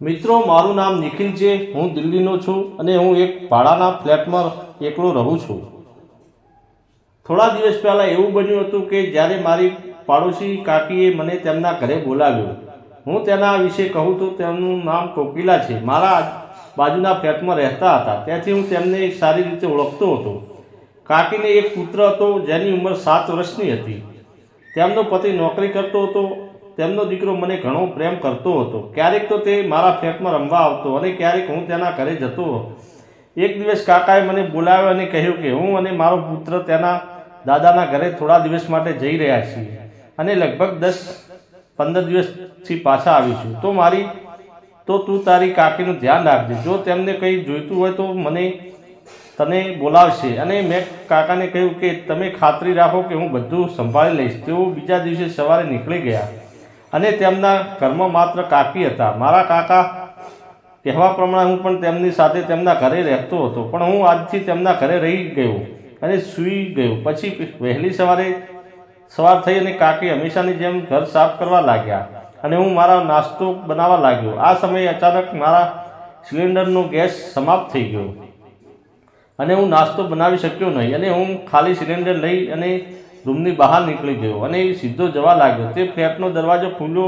મિત્રો, મારું નામ નિખિલ છે। હું દિલ્હીનો છું અને હું એક ભાડાના ફ્લેટમાં એકલો રહું છું। થોડા દિવસ પહેલાં એવું બન્યું હતું કે જ્યારે મારી પાડોશી કાકીએ મને તેમના ઘરે બોલાવ્યો। હું તેના વિશે કહું તો તેમનું નામ કોકિલા છે। મારા બાજુના ફ્લેટમાં રહેતા હતા, તેથી હું તેમને સારી રીતે ઓળખતો હતો। કાકીને એક પુત્ર હતો જેની ઉંમર 7 વર્ષની હતી। તેમનો પતિ નોકરી કરતો હતો। તેમનો દીકરો મને ઘણો પ્રેમ કરતો હતો। ક્યારેક તો તે મારા ફ્લેટમાં રમવા આવતો અને ક્યારેક હું તેના ઘરે જતો। એક દિવસ કાકાએ મને બોલાવ્યો અને કહ્યું કે હું અને મારો પુત્ર તેના દાદાના ઘરે થોડા દિવસ માટે જઈ રહ્યા છીએ અને લગભગ 10-15 દિવસથી પાછા આવીશું। તો તું તારી કાકીનું ધ્યાન રાખજે। જો તેમને કંઈ જોઈતું હોય તો તને બોલાવશે। અને મેં કાકાને કહ્યું કે તમે ખાતરી રાખો કે હું બધું સંભાળી લઈશ। તેઓ બીજા દિવસે સવારે નીકળી ગયા અને તેમના ઘરમાં માત્ર કાકી હતા। મારા કાકા કહેવા પ્રમાણે હું પણ તેમની સાથે તેમના ઘરે રહેતો હતો, પણ હું આજથી તેમના ઘરે રહી ગયો અને સૂઈ ગયો। પછી વહેલી સવાર થઈ અને કાકી હંમેશાની જેમ ઘર સાફ કરવા લાગ્યા અને હું મારા નાસ્તો બનાવવા લાગ્યો। આ સમયે અચાનક મારા સિલિન્ડરનો ગેસ સમાપ્ત થઈ ગયો અને હું નાસ્તો બનાવી શક્યો નહીં અને હું ખાલી સિલિન્ડર લઈ અને રૂમની બહાર નીકળી ગયો અને સીધો જવા લાગ્યો। તે ફ્લેટનો દરવાજો ખુલ્લો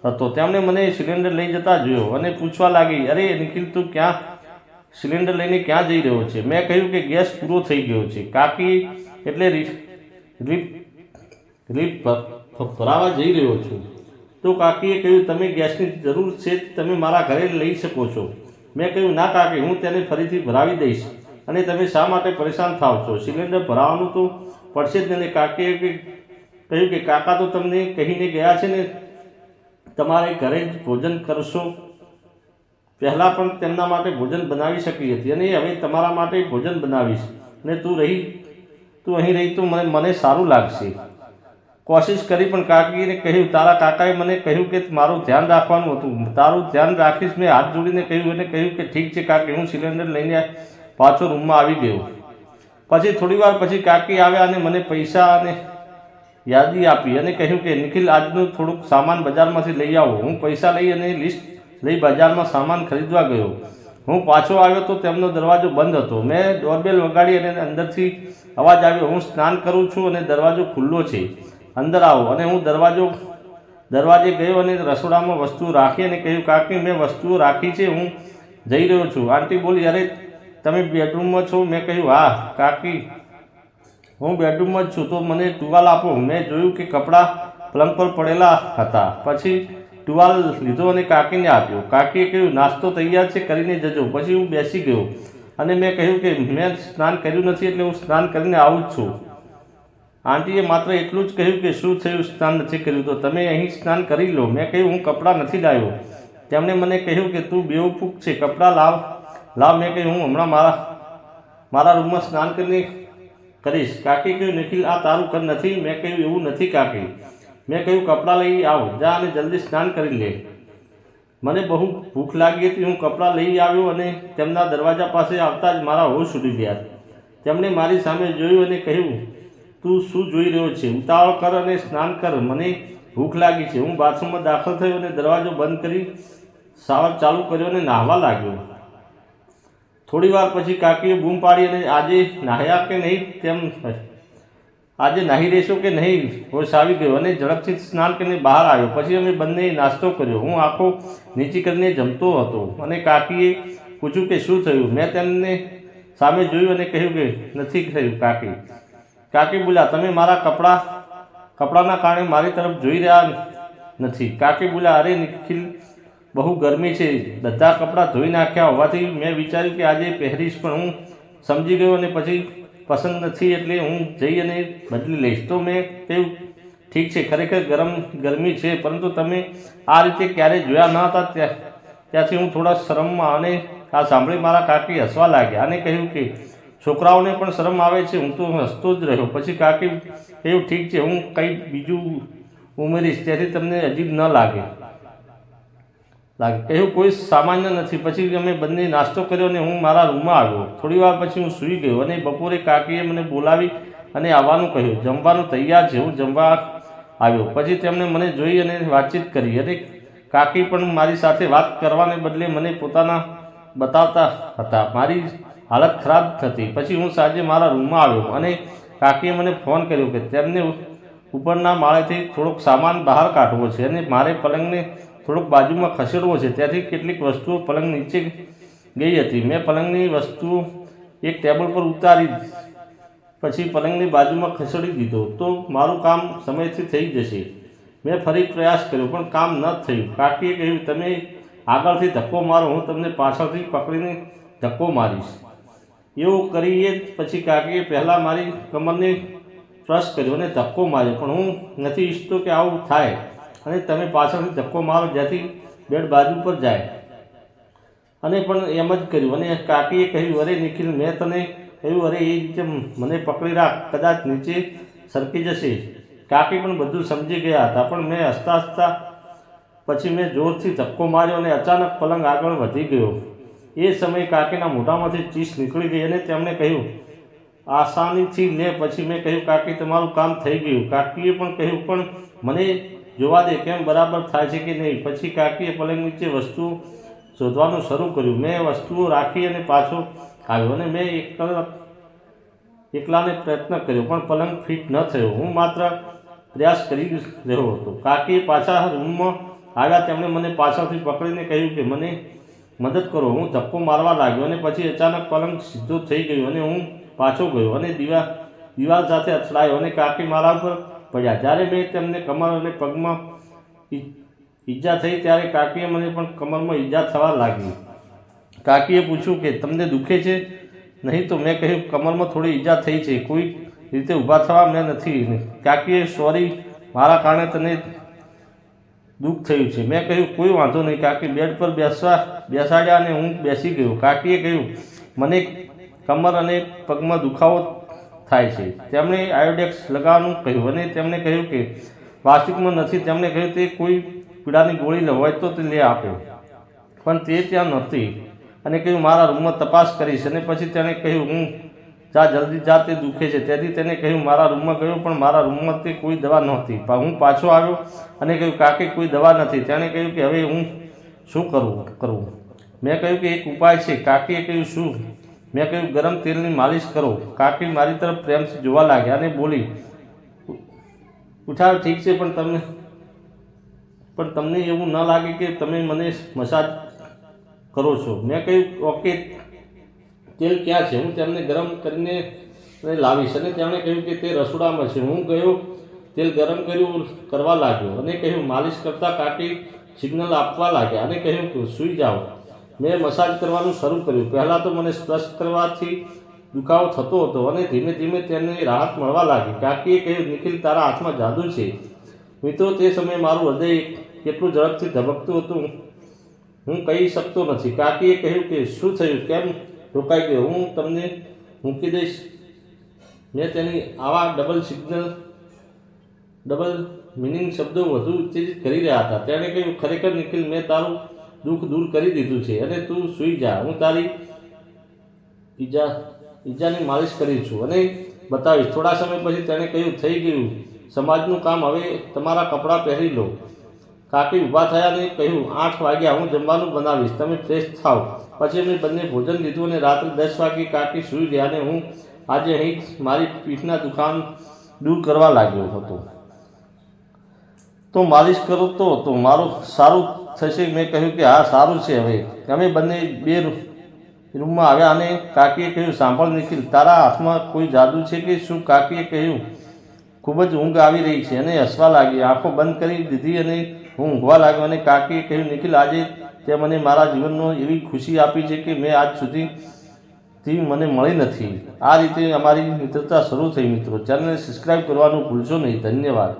હતો। તેમણે મને સિલિન્ડર લઈ જતા જોયો અને પૂછવા લાગી, અરે નિખિલ, તું સિલિન્ડર લઈને ક્યાં જઈ રહ્યો છે? મેં કહ્યું કે ગેસ પૂરો થઈ ગયો છે કાકી, એટલે રિલીફ ભરાવા જઈ રહ્યો છું। તો કાકીએ કહ્યું, તમે ગેસની જરૂર છે, તમે મારા ઘરે લઈ શકો છો। મેં કહ્યું, ના કાકી, હું તેને ફરીથી ભરાવી દઈશ અને તમે શા માટે પરેશાન થાવ છો? સિલિન્ડર ભરાવાનું તો પડશે જ ને। કાકીએ કહ્યું કે કાકા તો તમને કહીને ગયા છે ને તમારે ઘરે જ ભોજન કરશો। પહેલાં પણ તેમના માટે ભોજન બનાવી શકી હતી અને હવે તમારા માટે ભોજન બનાવીશ અને તું અહીં રહી તો મને સારું લાગશે। કોશિશ કરી પણ કાકીને કહ્યું, તારા કાકાએ મને કહ્યું કે મારું ધ્યાન રાખવાનું હતું। તારું ધ્યાન રાખીશ, મેં હાથ જોડીને કહ્યું અને કહ્યું કે ઠીક છે કાકી। હું સિલિન્ડર લઈને પાછો રૂમમાં આવી ગયો। પછી થોડી વાર પછી કાકી આવ્યા અને મને પૈસા અને યાદી આપી અને કહ્યું કે નિખિલ, આજનું થોડુંક સામાન બજારમાંથી લઈ આવો। હું પૈસા લઈ અને લિસ્ટ લઈ બજારમાં સામાન ખરીદવા ગયો। હું પાછો આવ્યો તો તેમનો દરવાજો બંધ હતો। મેં ડોરબેલ વગાડી અને અંદરથી અવાજ આવ્યો, હું સ્નાન કરું છું અને દરવાજો ખુલ્લો છે, અંદર આવો। અને હું દરવાજે ગયો અને રસોડામાં વસ્તુઓ રાખી અને કહ્યું, કાકી, મેં વસ્તુઓ રાખી છે, હું જઈ રહ્યો છું। આંટી બોલી, અરે તમે બેડરૂમમાં છો? મેં કહ્યું, હા કાકી, હું બેડરૂમમાં જ છું, તો મને ટુવાલ આપો। મેં જોયું કે કપડાં પલંગ પર પડેલા હતા। પછી ટુવાલ લીધો અને કાકીને આપ્યો। કાકીએ કહ્યું, નાસ્તો તૈયાર છે, કરીને જજો। પછી હું બેસી ગયો અને મેં કહ્યું કે મેં સ્નાન કર્યું નથી, એટલે હું સ્નાન કરીને આવું જ છું। આંટીએ માત્ર એટલું જ કહ્યું કે શું થયું, સ્નાન નથી કર્યું તો તમે અહીં સ્નાન કરી લો। મેં કહ્યું, હું કપડાં નથી લાવ્યો। તેમણે મને કહ્યું કે તું બેવકૂફ છે, કપડાં લાવ। મેં કહ્યું, હું હમણાં મારા રૂમમાં સ્નાન કરીને કરીશ। કાકી કહ્યું, નિખિલ, આ તારું ઘર નથી। મેં કહ્યું, એવું નથી કાકી। મેં કહ્યું, કપડાં લઈ આવ, જા અને જલ્દી સ્નાન કરી લે। મને બહુ ભૂખ લાગી હતી। હું કપડાં લઈ આવ્યો અને તેમના દરવાજા પાસે આવતા જ મારા હોશ ઉડી ગયા। તેમણે મારી સામે જોયું અને કહ્યું, તું શું જોઈ રહ્યો છે? ઉતાવળ કર અને સ્નાન કર, મને ભૂખ લાગી છે। હું બાથરૂમમાં દાખલ થયો અને દરવાજો બંધ કરી શાવર ચાલુ કર્યો અને નાહવા લાગ્યો। થોડી વાર પછી કાકીએ બૂમ પાડી, અને આજે નાહ્યા કે નહીં, આજે નાહી રહેશો કે નહીં? હોશ આવી ગયો અને ઝડપથી સ્નાન કરીને બહાર આવ્યો। પછી અમે બંને નાસ્તો કર્યો। હું આંખો નીચી કરીને જમતો હતો અને કાકીએ પૂછ્યું કે શું થયું? મેં તેમને સામે જોયું અને કહ્યું કે નથી થયું કાકી। કાકી બોલ્યા, તમે મારા કપડાના કારણે મારી તરફ જોઈ રહ્યા નથી। કાકી બોલ્યા, અરે નિખિલ, બહુ ગરમી છે, બધા કપડાં ધોઈ નાખ્યા હોવાથી મેં વિચાર્યું કે આજે પહેરીશ, પણ હું સમજી ગયો અને પછી પસંદ નથી, એટલે હું જઈ અને બદલી લઈશ। તો મેં કહ્યું, ઠીક છે, ખરેખર ગરમી છે, પરંતુ તમે આ રીતે ક્યારેય જોયા ન હતા, ત્યાંથી હું થોડા શરમમાં, અને આ સાંભળી મારા કાકી હસવા લાગ્યા અને કહ્યું કે છોકરાઓને પણ શરમ આવે છે। હું તો હસતો જ રહ્યો। પછી કાકી કહ્યું, ઠીક છે, હું કંઈ બીજું ઉમેરીશ, તેથી તમને અજીબ ન લાગે। કહ્યું, કોઈ સામાન્ય નથી। પછી અમે બંને નાસ્તો કર્યો અને હું મારા રૂમમાં આવ્યો। થોડી વાર પછી હું સૂઈ ગયો અને બપોરે કાકીએ મને બોલાવી અને આવવાનું કહ્યું। જમવાનું તૈયાર છે, હું જમવા આવ્યો। પછી તેમણે મને જોઈ અને વાતચીત કરી અને કાકી પણ મારી સાથે વાત કરવાને બદલે મને પોતાના બતાવતા હતા. મારી હાલત ખરાબ થતી. પછી હું સાંજે મારા રૂમમાં આવ્યો અને કાકીએ મને ફોન કર્યો કે તેમને ઉપરના માળેથી થોડોક સામાન બહાર કાઢવો છે અને મારે પલંગને થોડોક બાજુમાં ખસેડવો છે. ત્યાંથી કેટલીક વસ્તુઓ પલંગ નીચે ગઈ હતી. મેં પલંગની વસ્તુઓ એક ટેબલ પર ઉતારી પછી પલંગની બાજુમાં ખસેડી દીધો તો મારું કામ સમયથી થઈ જશે. મેં ફરી પ્રયાસ કર્યો પણ કામ ન થયું. કાકીએ કહ્યું, તમે આગળથી ધક્કો મારો, હું તમને પાછળથી પકડીને ધક્કો મારીશ. એવું કરીએ પછી કાકીએ પહેલાં મારી કમરને પ્રેસ કર્યો અને ધક્કો માર્યો. પણ હું નથી ઈચ્છતો કે આવું થાય અને તમે પાછળથી ધક્કો મારો જેથી બેડ બાજુ પર જાય. અને પણ એમ જ કર્યું. અને કાકીએ કહ્યું, અરે નિખિલ, મેં તને કહ્યું, અરે એ રીતે મને પકડી રાખ, કદાચ નીચે સરકી જશે. કાકી પણ બધું સમજી ગયા હતા. પણ મેં હસતા હસતા પછી મેં જોરથી ધક્કો માર્યો અને અચાનક પલંગ આગળ વધી ગયો. એ સમયે કાકીના મોઢામાંથી ચીસ નીકળી ગઈ અને તેમણે કહ્યું, આસાનીથી લે. પછી મેં કહ્યું, કાકી, તમારું કામ થઈ ગયું. કાકીએ પણ કહ્યું, પણ મને જોવા દે કેમ બરાબર થાય છે કે નહીં. પછી કાકીએ પલંગ નીચે વસ્તુઓ શોધવાનું શરૂ કર્યું. મેં વસ્તુઓ રાખી અને પાછો આવ્યો અને મેં એકલાને પ્રયત્ન કર્યો પણ પલંગ ફિટ ન થયો. હું માત્ર પ્રયાસ કરી રહ્યો હતો. કાકીએ પાછા રૂમમાં આવ્યા. તેમણે મને પાછળથી પકડીને કહ્યું કે મને મદદ કરો. હું ધક્કો મારવા લાગ્યો અને પછી અચાનક પલંગ સીધો થઈ ગયો અને હું પાછો ગયો અને દિવાલ સાથે અથડાયો અને કાકી મારા ઉપર પડ્યા. જ્યારે મેં તેમને કમર અને પગમાં ઈજા થઈ ત્યારે કાકીએ મને પણ કમરમાં ઈજા થવા લાગી. કાકીએ પૂછ્યું કે તમને દુખે છે? નહીં તો મેં કહ્યું, કમરમાં થોડી ઈજા થઈ છે, કોઈ રીતે ઊભા થવા મેં નથી. કાકીએ, સોરી, મારા કારણે તને દુઃખ થયું છે. મેં કહ્યું, કોઈ વાંધો નહીં. કાકી બેડ પર બેસાડ્યા અને હું બેસી ગયો. કાકીએ કહ્યું, મને કમર અને પગમાં દુખાવો થાય છે. તેમણે આયોડેક્સ લગાવવાનું કહ્યું અને તેમણે કહ્યું કે વાસ્તવિકમાં નથી. તેમણે કહ્યું, તે કોઈ પીડાની ગોળી હોય તો તે લે આપે. પણ તે ત્યાં નહોતી અને કહ્યું, મારા રૂમમાં તપાસ કરીશ. અને પછી તેણે કહ્યું, હું જા, જલ્દી જા, તે દુખે છે. તેથી તેને કહ્યું, મારા રૂમમાં ગયો પણ મારા રૂમમાં તે કોઈ દવા નહોતી. હું પાછો આવ્યો અને કહ્યું, કાકી, કોઈ દવા નથી. તેણે કહ્યું કે હવે હું શું કરવું? મેં કહ્યું કે એક ઉપાય છે. કાકીએ કહ્યું, શું? મેં કહ્યું, ગરમ તેલની માલિશ કરો. કાકી મારી તરફ પ્રેમથી જોવા લાગ્યા અને બોલી, ઉઠાવ, ઠીક છે, પણ તમને એવું ન લાગે કે તમે મને મસાજ કરો છો? મેં કહ્યું, ઓકે, તેલ ક્યાં છે? હું તેમને ગરમ કરીને લાવીશ. અને તેમણે કહ્યું કે તે રસોડામાં છે. હું ગયો, તેલ ગરમ કરવા લાગ્યો અને કહ્યું, માલિશ કરતાં કાકી સિગ્નલ આપવા લાગ્યા અને કહ્યું કે સૂઈ જાઓ. મેં મસાજ કરવાનું શરૂ કર્યું. પહેલાં તો મને સ્પર્શ કરવાથી દુખાવો થતો હતો અને ધીમે ધીમે તેને રાહત મળવા લાગી. કાકીએ કહ્યું, નિખિલ, તારા હાથમાં જાદુ છે. મિત્રો, તે સમયે મારું હૃદય કેટલું ઝડપથી ધબકતું હતું હું કહી શકતો નથી. કાકીએ કહ્યું કે શું થયું? કેમ રોકાઈ ગયો? હું તમને મૂકી દઈશ. મેં તેની આવા ડબલ મિનિંગ શબ્દો વધુ ઉત્તેજિત કરી રહ્યા હતા. તેણે કહ્યું, ખરેખર નિખિલ, મેં તારું દુઃખ દૂર કરી દીધું છે અને તું સૂઈ જા. હું તારી ઈજાની માલિશ કરી છું અને બતાવીશ. થોડા સમય પછી તેણે કહ્યું, થઈ ગયું સમાજનું કામ, હવે તમારા કપડાં પહેરી લો. કાકી ઊભા થયા અને કહ્યું, 8 વાગ્યા, હું જમવાનું બનાવીશ, તમે ફ્રેશ થાવ. પછી અમે બંને ભોજન લીધું અને રાત્રે 10 વાગ્યે કાકી સૂઈ ગયા અને હું આજે અહીં મારી પીઠના દુખાન દૂર કરવા લાગ્યો હતો. તો માલિશ કરતો હતો, મારું સારું થશે? મેં કહ્યું કે હા, સારું છે. હવે અમે બંને બે રૂમમાં આવ્યા અને કાકીએ કહ્યું, સાંભળ નિખિલ, તારા હાથમાં કોઈ જાદુ છે કે શું? કાકીએ કહ્યું, ખૂબ જ ઊંઘ આવી રહી છે અને હસવા લાગી. આંખો બંધ કરી દીધી અને હું ઊંઘવા લાગ્યો. અને કાકીએ કહ્યું, નિખિલ, આજે તે મને મારા જીવનનો એવી ખુશી આપી છે કે મેં આજ સુધીથી મને મળી નથી. આ રીતે અમારી મિત્રતા શરૂ થઈ. મિત્રો, ચેનલને સબસ્ક્રાઈબ કરવાનું ભૂલશો નહીં. ધન્યવાદ.